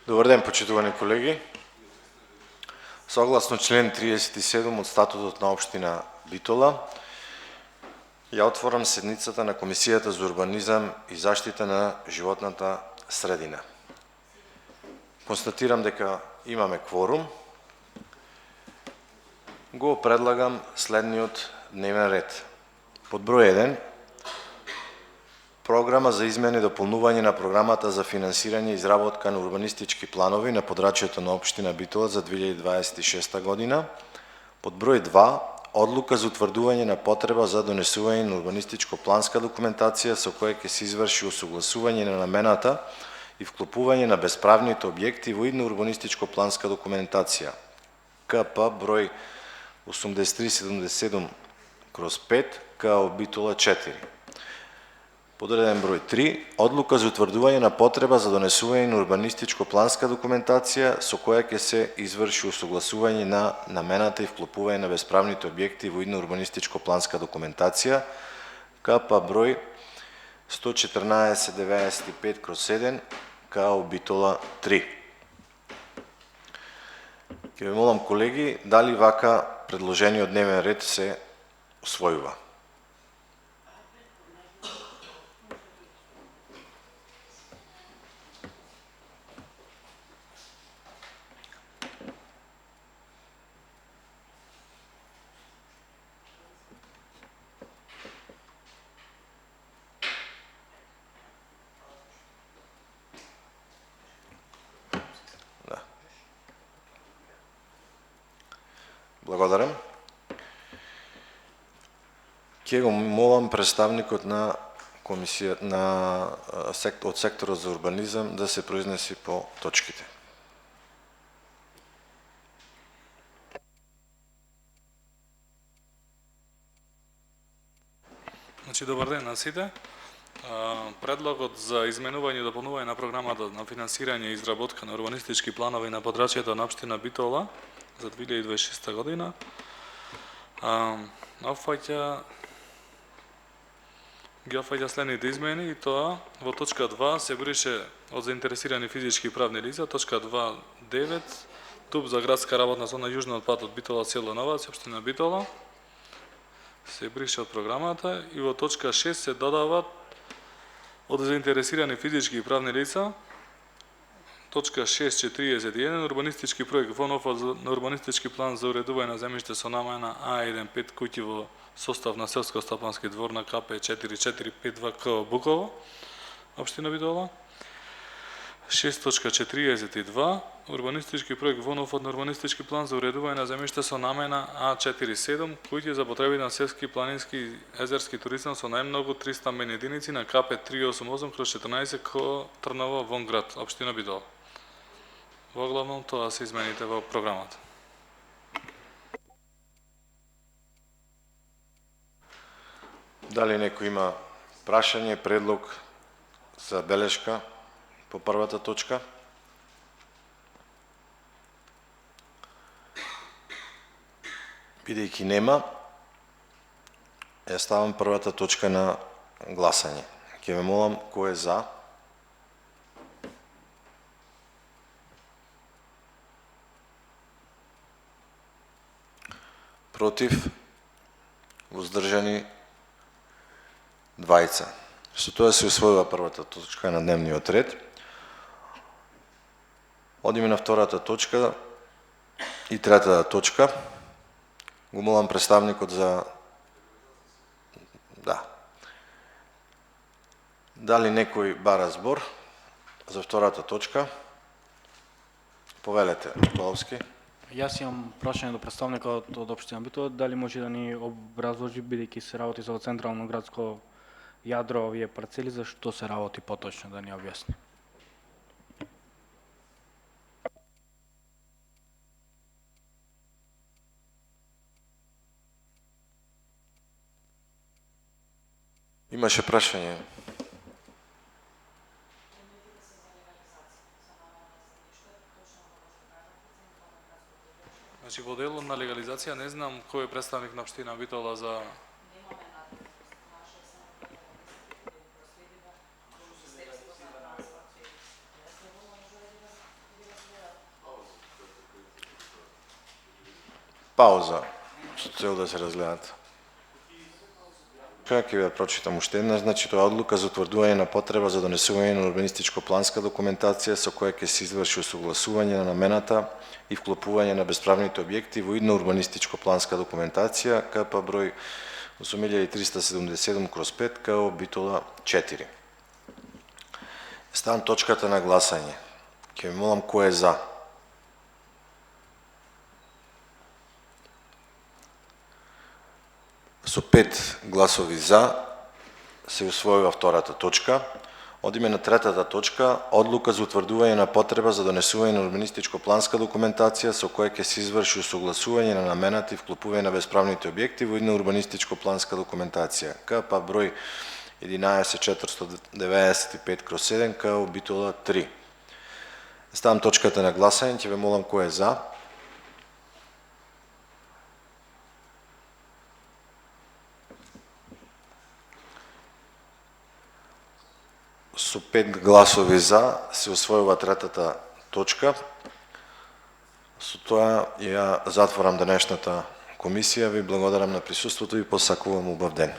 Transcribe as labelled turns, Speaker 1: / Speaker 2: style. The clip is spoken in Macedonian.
Speaker 1: Добар ден, почитувани колеги. Согласно член 37 од статутот на општина Битола, ја отворам седницата на Комисијата за урбанизам и заштита на животната средина. Констатирам дека имаме кворум. Го предлагам следниот дневен ред. Под број 1, програма за измени и дополнување на програмата за финансирање и изработка на урбанистички планови на подрачјето на општина Битола за 2026 година. Под број 2, одлука за утврдување на потреба за донесување на урбанистичко-планска документација со која ќе се изврши усогласување на намената и вклопување на бесправните објекти во идна урбанистичко-планска документација. КП број 8377/5 КАО Битола 4. Подреден број 3, одлука за утврдување на потреба за донесување на урбанистичко-планска документација со која ќе се изврши усогласување на намената и вклопување на бесправните објекти во идна урбанистичко-планска документација КП број 11495/7 КАО Битола 3. Ќе ве молам, колеги, дали вака предложениот дневен ред се усвојува? Благодарам. Ќе го молам представникот на комисија од секторот за урбанизам да се произнеси по точките.
Speaker 2: Добар ден на сите. Предлогот за изменување и дополнување на програмата на финансирање и изработка на урбанистички планови на подрачјето на општина Битола за 2026 година ги опфаќа следните измени, и тоа во точка 2 се брише од заинтересирани физички и правни лица, точка 2.9 ТУП за градска работна зона јужно од патот Битола село Новац, општина Битола се брише од програмата, и во точка 6 се додават од заинтересирани физички и правни лица точка 6.41 урбанистички проект во нов на урбанистички план за уредување на земјиште со намена А15 куќи во состав на селско-стопански двор на КП 4452 КО Буково, општина Битола. 6.42 урбанистички проект во нов на урбанистички план за уредување на земјиште со намена А47 куќи за потреби на селски, планински и езерски туризам со најмногу 3 стамбени единици на КП 388/14 КО Трново Вонград, општина Битола. Во главном тоа се измените во програмата.
Speaker 1: Дали некој има прашање, предлог за белешка по првата точка? Бидејќи нема, ја ставам првата точка на гласање. Ќе ве молам, кој е за? Против? Воздржани? 2. Со тоа се усвојува првата точка на дневниот ред. Одиме на втората точка и третата точка. Го молам представникот за... Дали некој бара збор за втората точка? Повелете, Николовски.
Speaker 3: Јас имам прашање до представникот од општина Битола, дали може да ни образложи, бидејќи се работи за централно градско јадро овие парцели, за што се работи поточно, да ни објасни.
Speaker 1: Имаше прашање.
Speaker 2: Значи во делот на легализација не знам кој е представник на општина Битола за
Speaker 1: пауза со цел да се разгледат. Ќе ја прочитам уште една, значи тоа е одлука за утврдување на потреба за донесување на урбанистичко-планска документација со која ќе се изврши усогласување на намената и вклопување на бесправните објекти во идна урбанистичко-планска документација КП број 8377/5 КО Битола 4. Ставам точката на гласање. Ќе ви молам кој е за. Со 5 гласови за се усвојува втората точка. Одиме на третата точка, одлука за утврдување на потреба за донесување на урбанистичко-планска документација со која ќе се изврши усогласување на намената и вклопување на бесправните објекти во идна урбанистичко-планска документација. КП број 11495/7 КО Битола 3. Ставам точката на гласање, ќе ве молам кој е за. Со 5 гласови за се усвојува третата точка. Со тоа ја затворам денешната комисија. Ви благодарам на присуството и посакувам убав ден.